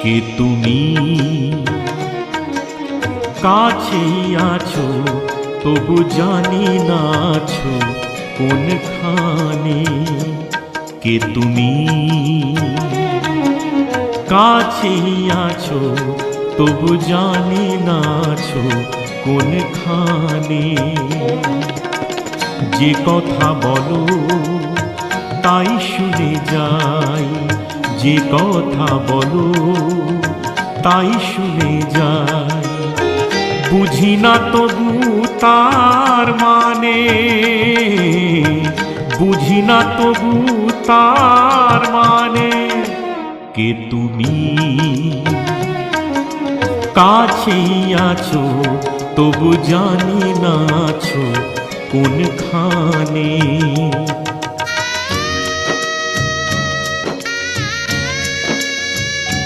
কে তুমি কাছেই আছো তবু জানি না আছো কোনখানে। কে তুমি কাছেই আছো তবু জানি না আছো কোনখানে। যে কথা বলো তাই শুনে যাই, যে কথা বলো তাই শুনে যাই। বুঝি না তবু তার মানে, বুঝি না তবু তার মানে। কে তুমি কাছেই আছো তবু জানি না আছো কোনখানে।